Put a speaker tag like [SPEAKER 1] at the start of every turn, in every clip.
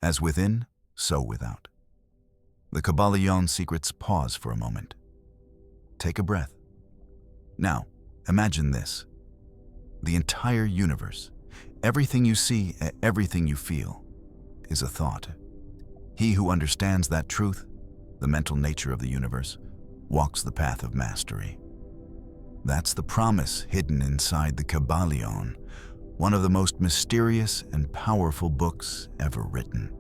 [SPEAKER 1] As within, so without. The Kybalion secrets pause for a moment. Take a breath. Now, imagine this. The entire universe, everything you see, everything you feel, is a thought. He who understands that truth, the mental nature of the universe, walks the path of mastery. That's the promise hidden inside the Kybalion, one of the most mysterious and powerful books ever written.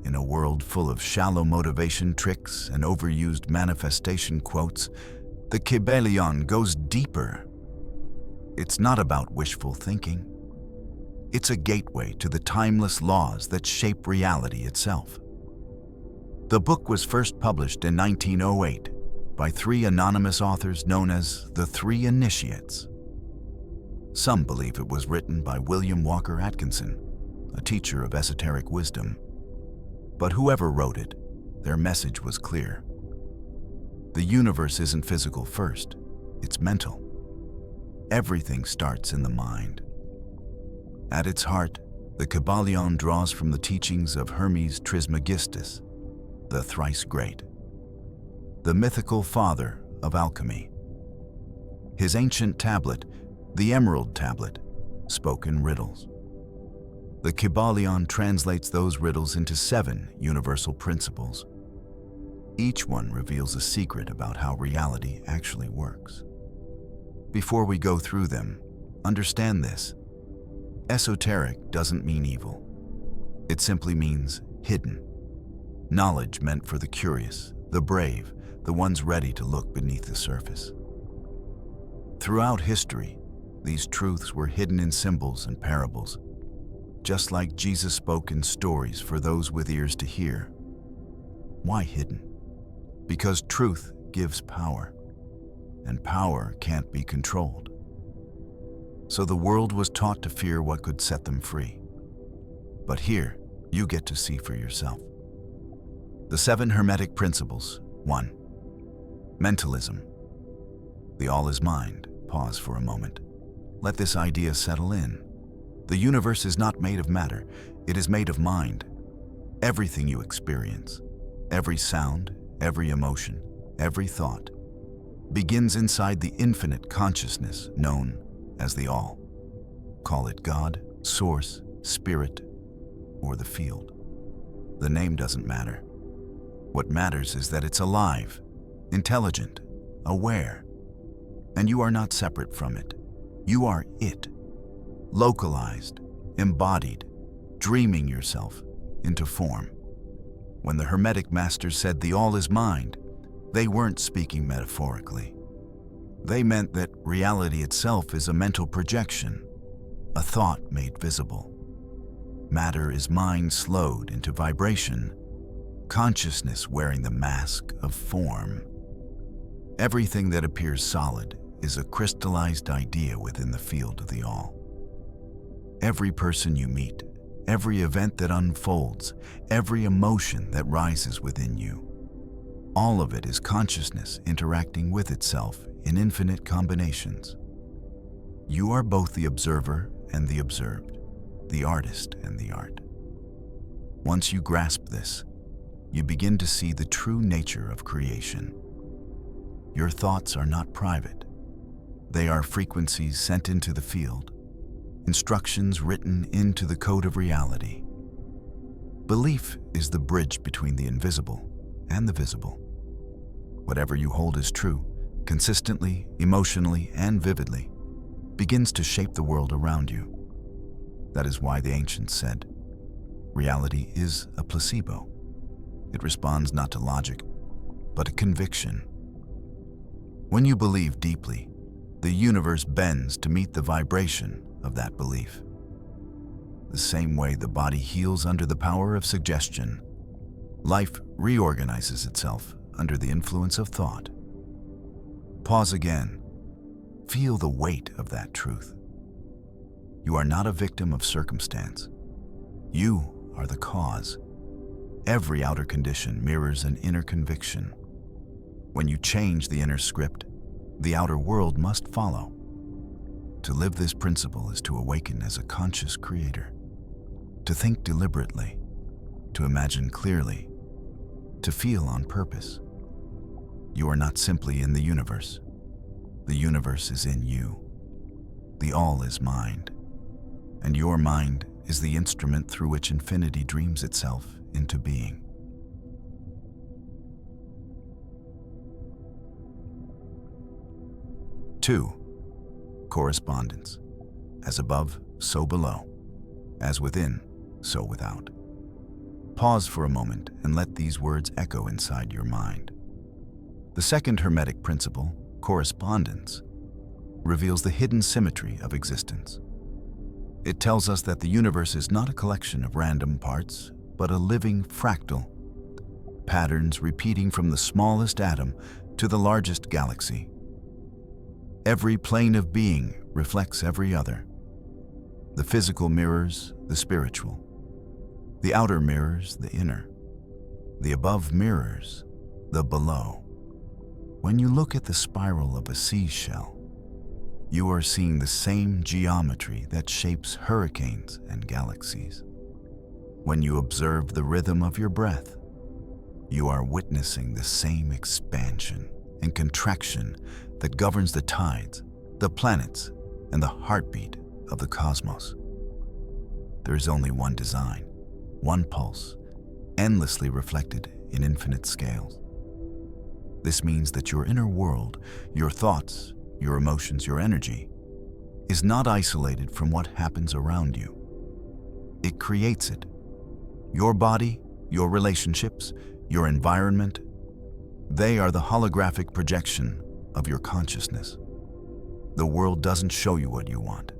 [SPEAKER 1] In a world full of shallow motivation tricks and overused manifestation quotes, the Kybalion goes deeper. It's not about wishful thinking. It's a gateway to the timeless laws that shape reality itself. The book was first published in 1908 by 3 anonymous authors known as the Three Initiates. Some believe it was written by William Walker Atkinson, a teacher of esoteric wisdom. But whoever wrote it, their message was clear. The universe isn't physical first, it's mental. Everything starts in the mind. At its heart, the Kybalion draws from the teachings of Hermes Trismegistus, the thrice great, the mythical father of alchemy. His ancient tablet, the Emerald Tablet, spoke in riddles. The Kybalion translates those riddles into 7 universal principles. Each one reveals a secret about how reality actually works. Before we go through them, understand this. Esoteric doesn't mean evil. It simply means hidden. Knowledge meant for the curious, the brave, the ones ready to look beneath the surface. Throughout history, these truths were hidden in symbols and parables, just like Jesus spoke in stories for those with ears to hear. Why hidden? Because truth gives power, and power can't be controlled. So the world was taught to fear what could set them free. But here, you get to see for yourself. The 7 Hermetic Principles. 1. Mentalism. The all is mind. Pause for a moment. Let this idea settle in. The universe is not made of matter, it is made of mind. Everything you experience, every sound, every emotion, every thought, begins inside the infinite consciousness known as the All. Call it God, Source, Spirit, or the field. The name doesn't matter. What matters is that it's alive, intelligent, aware, and you are not separate from it. You are it. Localized, embodied, dreaming yourself into form. When the Hermetic masters said the all is mind, they weren't speaking metaphorically. They meant that reality itself is a mental projection, a thought made visible. Matter is mind slowed into vibration, consciousness wearing the mask of form. Everything that appears solid is a crystallized idea within the field of the all. Every person you meet, every event that unfolds, every emotion that rises within you, all of it is consciousness interacting with itself in infinite combinations. You are both the observer and the observed, the artist and the art. Once you grasp this, you begin to see the true nature of creation. Your thoughts are not private. They are frequencies sent into the field, instructions written into the code of reality. Belief is the bridge between the invisible and the visible. Whatever you hold as true, consistently, emotionally, and vividly, begins to shape the world around you. That is why the ancients said, reality is a placebo. It responds not to logic, but a conviction. When you believe deeply, the universe bends to meet the vibration of that belief. The same way the body heals under the power of suggestion, life reorganizes itself under the influence of thought. Pause again. Feel the weight of that truth. You are not a victim of circumstance. You are the cause. Every outer condition mirrors an inner conviction. When you change the inner script, the outer world must follow. To live this principle is to awaken as a conscious creator, to think deliberately, to imagine clearly, to feel on purpose. You are not simply in the universe. The universe is in you. The all is mind, and your mind is the instrument through which infinity dreams itself into being. Two, correspondence. As above, so below. As within, so without. Pause for a moment and let these words echo inside your mind. The second Hermetic principle, correspondence, reveals the hidden symmetry of existence. It tells us that the universe is not a collection of random parts, but a living fractal, patterns repeating from the smallest atom to the largest galaxy. Every plane of being reflects every other. The physical mirrors the spiritual. The outer mirrors the inner. The above mirrors the below. When you look at the spiral of a seashell, you are seeing the same geometry that shapes hurricanes and galaxies. When you observe the rhythm of your breath, you are witnessing the same expansion and contraction that governs the tides, the planets, and the heartbeat of the cosmos. There is only one design, one pulse, endlessly reflected in infinite scales. This means that your inner world, your thoughts, your emotions, your energy, is not isolated from what happens around you. It creates it. Your body, your relationships, your environment, they are the holographic projection of your consciousness. The world doesn't show you what you want.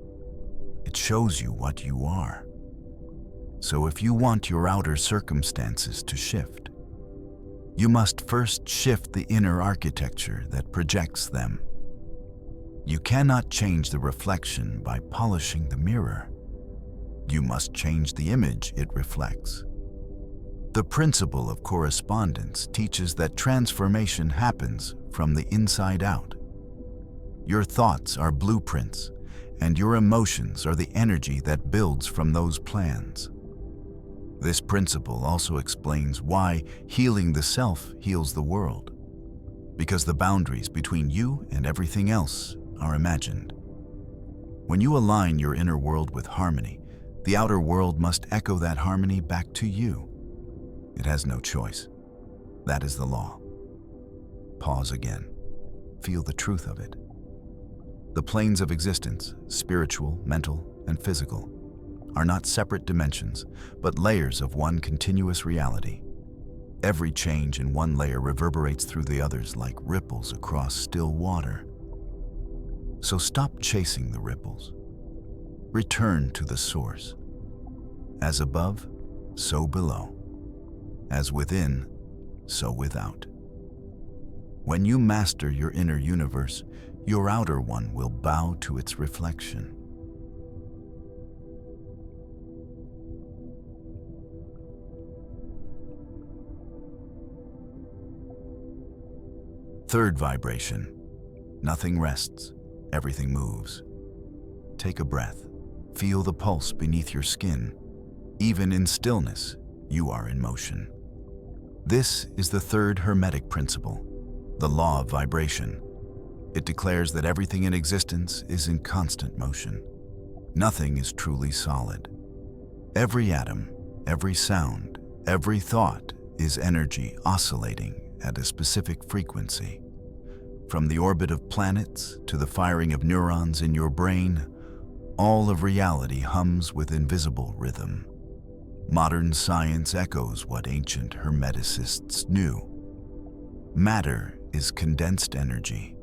[SPEAKER 1] It shows you what you are. So if you want your outer circumstances to shift, you must first shift the inner architecture that projects them. You cannot change the reflection by polishing the mirror. You must change the image it reflects. The principle of correspondence teaches that transformation happens from the inside out. Your thoughts are blueprints, and your emotions are the energy that builds from those plans. This principle also explains why healing the self heals the world, because the boundaries between you and everything else are imagined. When you align your inner world with harmony, the outer world must echo that harmony back to you. It has no choice. That is the law. Pause again. Feel the truth of it. The planes of existence, spiritual, mental, and physical, are not separate dimensions, but layers of one continuous reality. Every change in one layer reverberates through the others like ripples across still water. So stop chasing the ripples. Return to the source. As above, so below. As within, so without. When you master your inner universe, your outer one will bow to its reflection. Third vibration. Nothing rests, everything moves. Take a breath. Feel the pulse beneath your skin. Even in stillness, you are in motion. This is the third Hermetic principle, the law of vibration. It declares that everything in existence is in constant motion. Nothing is truly solid. Every atom, every sound, every thought is energy oscillating at a specific frequency. From the orbit of planets to the firing of neurons in your brain, all of reality hums with invisible rhythm. Modern science echoes what ancient Hermeticists knew. Matter is condensed energy.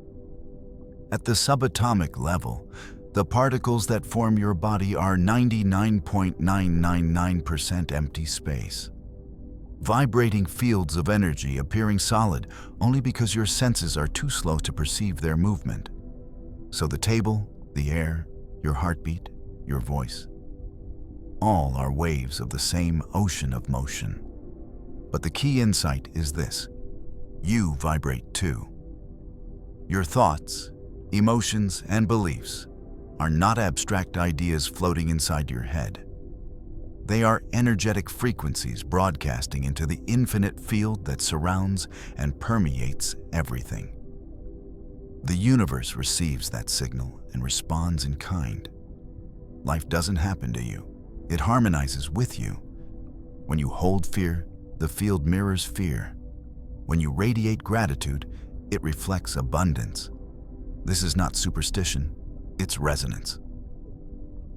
[SPEAKER 1] At the subatomic level, the particles that form your body are 99.999% empty space. Vibrating fields of energy appearing solid only because your senses are too slow to perceive their movement. So the table, the air, your heartbeat, your voice, all are waves of the same ocean of motion. But the key insight is this: you vibrate too. Your thoughts, emotions, and beliefs are not abstract ideas floating inside your head. They are energetic frequencies broadcasting into the infinite field that surrounds and permeates everything. The universe receives that signal and responds in kind. Life doesn't happen to you. It harmonizes with you. When you hold fear, the field mirrors fear. When you radiate gratitude, it reflects abundance. This is not superstition, it's resonance.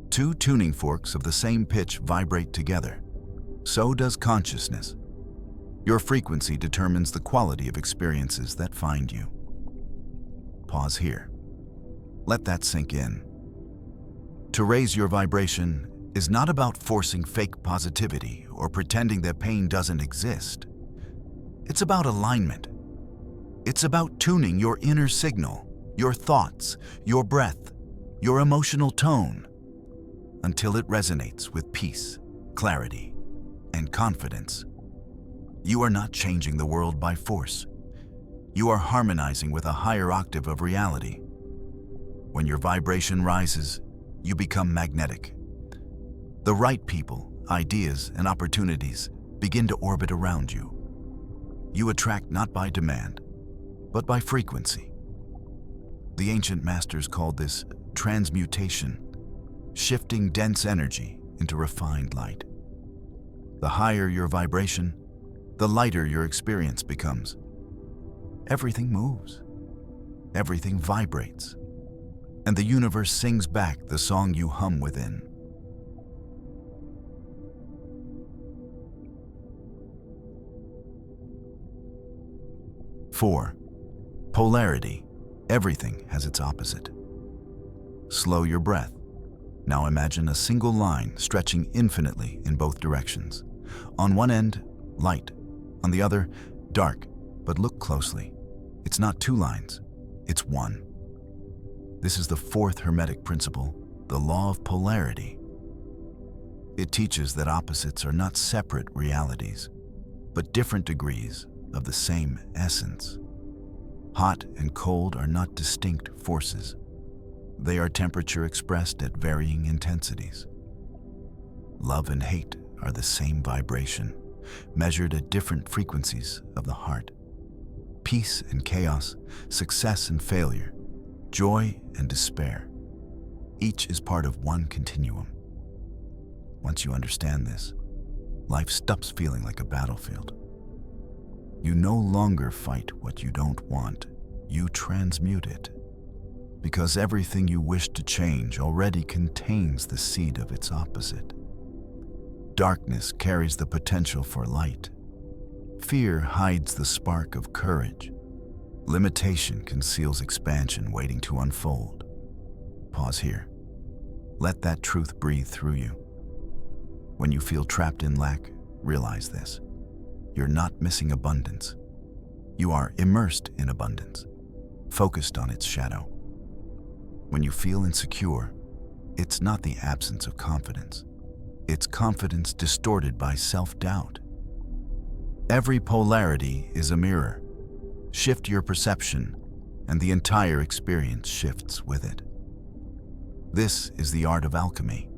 [SPEAKER 1] Two tuning forks of the same pitch vibrate together. So does consciousness. Your frequency determines the quality of experiences that find you. Pause here. Let that sink in. To raise your vibration is not about forcing fake positivity or pretending that pain doesn't exist. It's about alignment. It's about tuning your inner signal, your thoughts, your breath, your emotional tone, until it resonates with peace, clarity, and confidence. You are not changing the world by force. You are harmonizing with a higher octave of reality. When your vibration rises, you become magnetic. The right people, ideas, and opportunities begin to orbit around you. You attract not by demand, but by frequency. The ancient masters called this transmutation, shifting dense energy into refined light. The higher your vibration, the lighter your experience becomes. Everything moves, everything vibrates, and the universe sings back the song you hum within. Four, polarity. Everything has its opposite. Slow your breath. Now imagine a single line stretching infinitely in both directions. On one end, light. On the other, dark. But look closely. It's not two lines, it's one. This is the fourth Hermetic Principle, the law of polarity. It teaches that opposites are not separate realities, but different degrees of the same essence. Hot and cold are not distinct forces. They are temperature expressed at varying intensities. Love and hate are the same vibration, measured at different frequencies of the heart. Peace and chaos, success and failure, joy and despair. Each is part of one continuum. Once you understand this, life stops feeling like a battlefield. You no longer fight what you don't want, you transmute it. Because everything you wish to change already contains the seed of its opposite. Darkness carries the potential for light. Fear hides the spark of courage. Limitation conceals expansion waiting to unfold. Pause here. Let that truth breathe through you. When you feel trapped in lack, realize this. You're not missing abundance. You are immersed in abundance, focused on its shadow. When you feel insecure, it's not the absence of confidence. It's confidence distorted by self-doubt. Every polarity is a mirror. Shift your perception, and the entire experience shifts with it. This is the art of alchemy,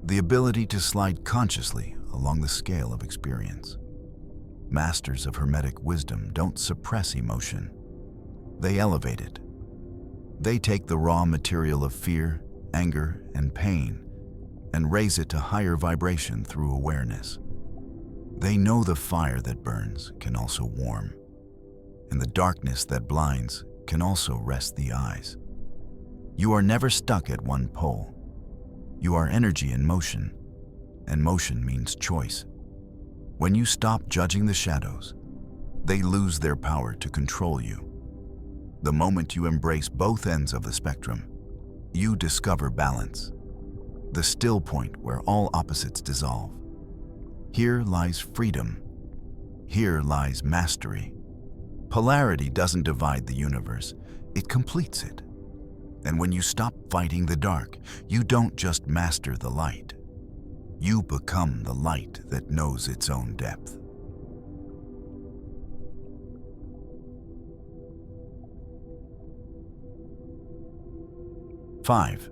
[SPEAKER 1] the ability to slide consciously along the scale of experience. Masters of Hermetic wisdom don't suppress emotion. They elevate it. They take the raw material of fear, anger, and pain and raise it to higher vibration through awareness. They know the fire that burns can also warm, and the darkness that blinds can also rest the eyes. You are never stuck at one pole. You are energy in motion, and motion means choice. When you stop judging the shadows, they lose their power to control you. The moment you embrace both ends of the spectrum, you discover balance, the still point where all opposites dissolve. Here lies freedom. Here lies mastery. Polarity doesn't divide the universe, it completes it. And when you stop fighting the dark, you don't just master the light. You become the light that knows its own depth. Five,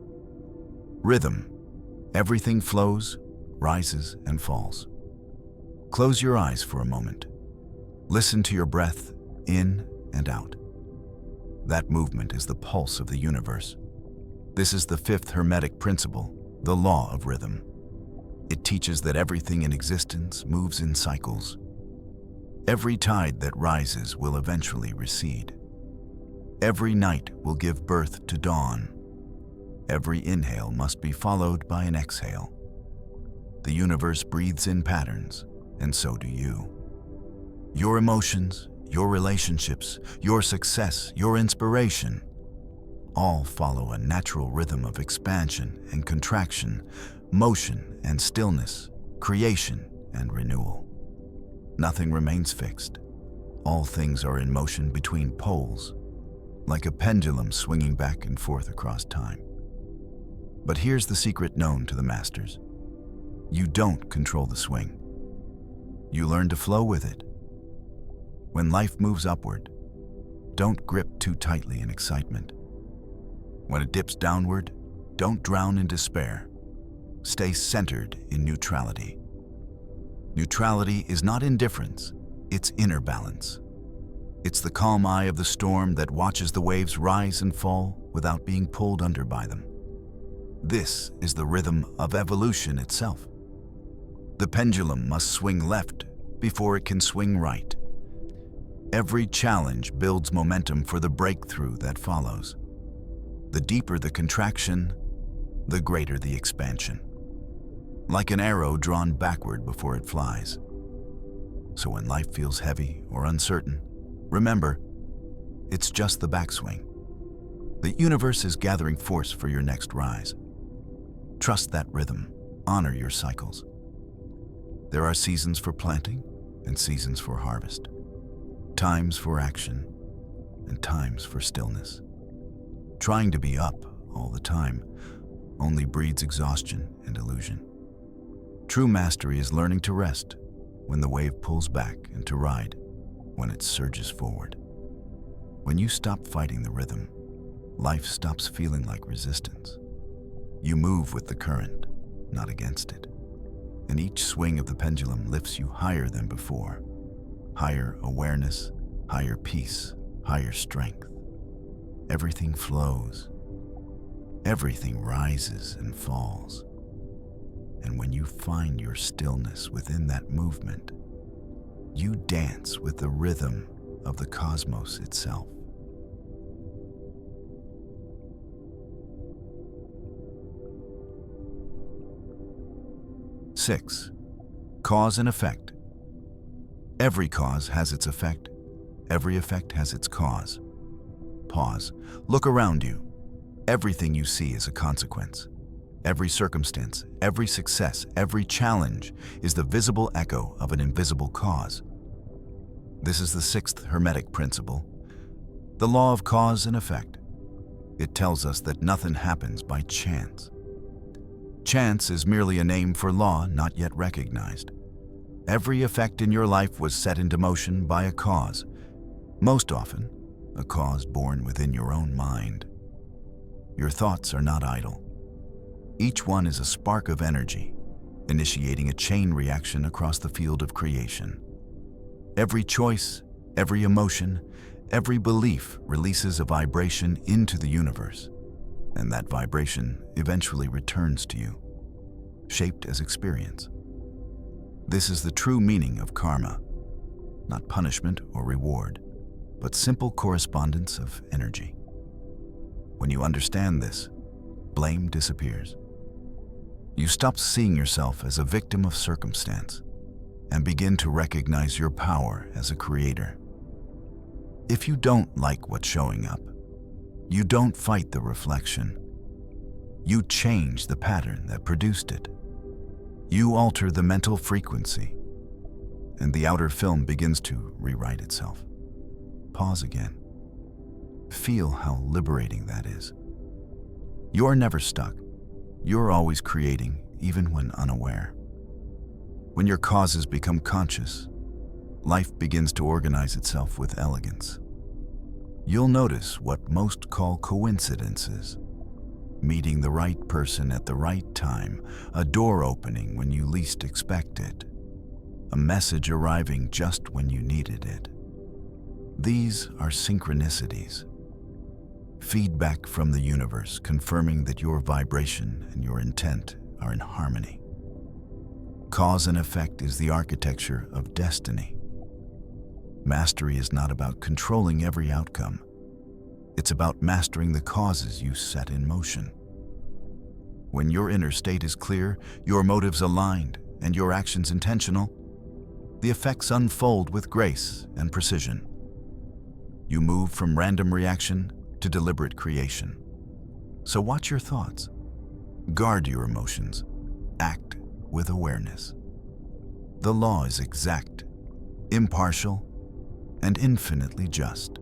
[SPEAKER 1] rhythm. Everything flows rises and falls. Close your eyes for a moment. Listen to your breath in and out. That movement is the pulse of the universe. This is the fifth Hermetic Principle, the law of rhythm. It teaches that everything in existence moves in cycles. Every tide that rises will eventually recede. Every night will give birth to dawn. Every inhale must be followed by an exhale. The universe breathes in patterns, and so do you. Your emotions, your relationships, your success, your inspiration, all follow a natural rhythm of expansion and contraction, motion and stillness, creation and renewal. Nothing remains fixed. All things are in motion between poles, like a pendulum swinging back and forth across time. But here's the secret known to the masters. You don't control the swing. You learn to flow with it. When life moves upward, don't grip too tightly in excitement. When it dips downward, don't drown in despair. Stay centered in neutrality. Neutrality is not indifference, it's inner balance. It's the calm eye of the storm that watches the waves rise and fall without being pulled under by them. This is the rhythm of evolution itself. The pendulum must swing left before it can swing right. Every challenge builds momentum for the breakthrough that follows. The deeper the contraction, the greater the expansion. Like an arrow drawn backward before it flies. So when life feels heavy or uncertain, remember, it's just the backswing. The universe is gathering force for your next rise. Trust that rhythm. Honor your cycles. There are seasons for planting and seasons for harvest. Times for action and times for stillness. Trying to be up all the time only breeds exhaustion and illusion. True mastery is learning to rest when the wave pulls back and to ride when it surges forward. When you stop fighting the rhythm, life stops feeling like resistance. You move with the current, not against it. And each swing of the pendulum lifts you higher than before. Higher awareness, higher peace, higher strength. Everything flows. Everything rises and falls. And when you find your stillness within that movement, you dance with the rhythm of the cosmos itself. Six, cause and effect. Every cause has its effect. Every effect has its cause. Pause. Look around you. Everything you see is a consequence. Every circumstance, every success, every challenge is the visible echo of an invisible cause. This is the sixth Hermetic Principle, the law of cause and effect. It tells us that nothing happens by chance. Chance is merely a name for law not yet recognized. Every effect in your life was set into motion by a cause, most often a cause born within your own mind. Your thoughts are not idle. Each one is a spark of energy, initiating a chain reaction across the field of creation. Every choice, every emotion, every belief releases a vibration into the universe, and that vibration eventually returns to you, shaped as experience. This is the true meaning of karma, not punishment or reward, but simple correspondence of energy. When you understand this, blame disappears. You stop seeing yourself as a victim of circumstance and begin to recognize your power as a creator. If you don't like what's showing up, you don't fight the reflection. You change the pattern that produced it. You alter the mental frequency, and the outer film begins to rewrite itself. Pause again. Feel how liberating that is. You're never stuck. You're always creating, even when unaware. When your causes become conscious, life begins to organize itself with elegance. You'll notice what most call coincidences. meeting the right person at the right time, a door opening when you least expect it, a message arriving just when you needed it. These are synchronicities, feedback from the universe confirming that your vibration and your intent are in harmony. Cause and effect is the architecture of destiny. Mastery is not about controlling every outcome. It's about mastering the causes you set in motion. When your inner state is clear, your motives aligned, and your actions intentional, the effects unfold with grace and precision. You move from random reaction to deliberate creation. So watch your thoughts, guard your emotions, act with awareness. The law is exact, impartial, and infinitely just.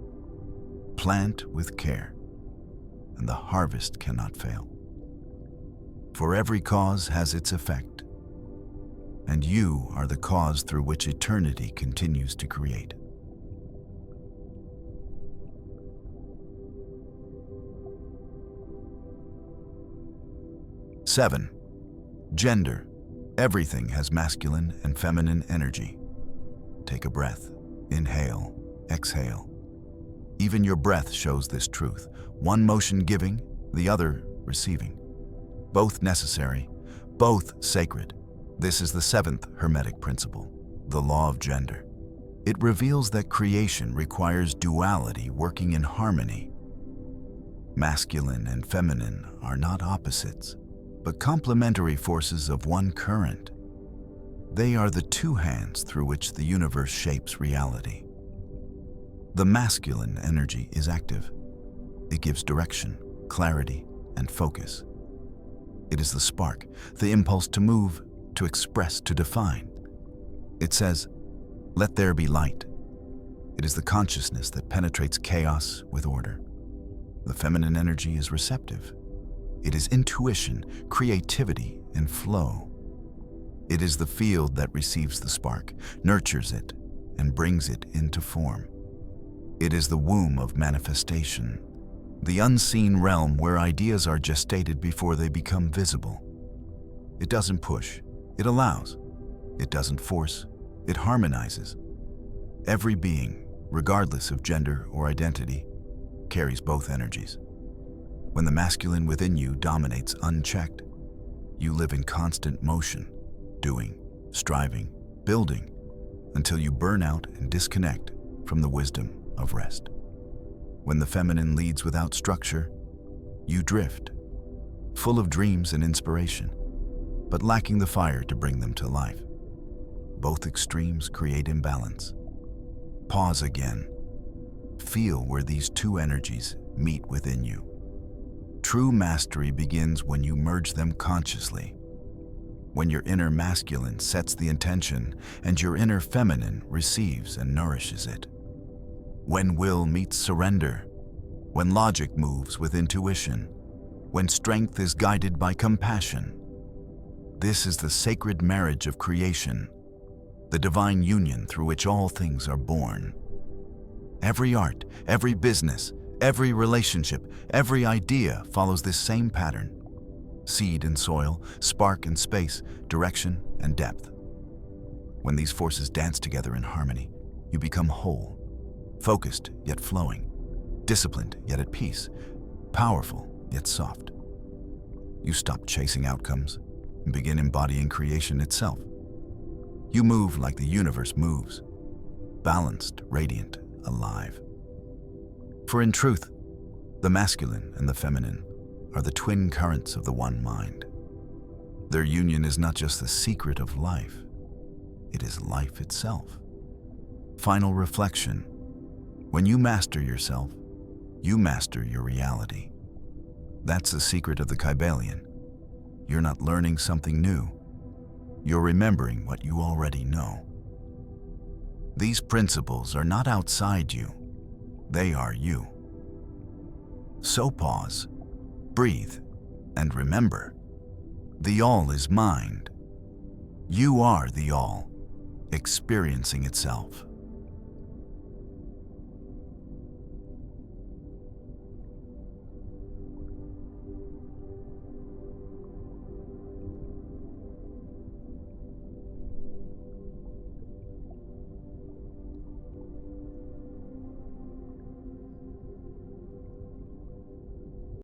[SPEAKER 1] Plant with care, and the harvest cannot fail. For every cause has its effect, and you are the cause through which eternity continues to create. Seven, gender. Everything has masculine and feminine energy. Take a breath. Inhale, exhale. Even your breath shows this truth. One motion giving, the other receiving. Both necessary, both sacred. This is the seventh Hermetic Principle, the law of gender. It reveals that creation requires duality working in harmony. Masculine and feminine are not opposites, but complementary forces of one current. They are the two hands through which the universe shapes reality. The masculine energy is active. It gives direction, clarity, and focus. It is the spark, the impulse to move, to express, to define. It says, "Let there be light." It is the consciousness that penetrates chaos with order. The feminine energy is receptive. It is intuition, creativity, and flow. It is the field that receives the spark, nurtures it, and brings it into form. It is the womb of manifestation, the unseen realm where ideas are gestated before they become visible. It doesn't push, it allows. It doesn't force, it harmonizes. Every being, regardless of gender or identity, carries both energies. When the masculine within you dominates unchecked, you live in constant motion, doing, striving, building, until you burn out and disconnect from the wisdom of rest. When the feminine leads without structure, you drift, full of dreams and inspiration, but lacking the fire to bring them to life. Both extremes create imbalance. Pause again. Feel where these two energies meet within you. True mastery begins when you merge them consciously, when your inner masculine sets the intention and your inner feminine receives and nourishes it. When will meets surrender, when logic moves with intuition, when strength is guided by compassion. This is the sacred marriage of creation, the divine union through which all things are born. Every art, every business, every relationship, every idea follows this same pattern. Seed and soil, spark and space, direction and depth. When these forces dance together in harmony, you become whole, focused yet flowing, disciplined yet at peace, powerful yet soft. You stop chasing outcomes and begin embodying creation itself. You move like the universe moves, balanced, radiant, alive. For in truth, the masculine and the feminine are the twin currents of the one mind. Their union is not just the secret of life, it is life itself. Final reflection: when you master yourself, you master your reality. That's the secret of the Kybalion. You're not learning something new, you're remembering what you already know. These principles are not outside you, they are you. So pause, breathe, and remember, the all is mind. You are the all, experiencing itself.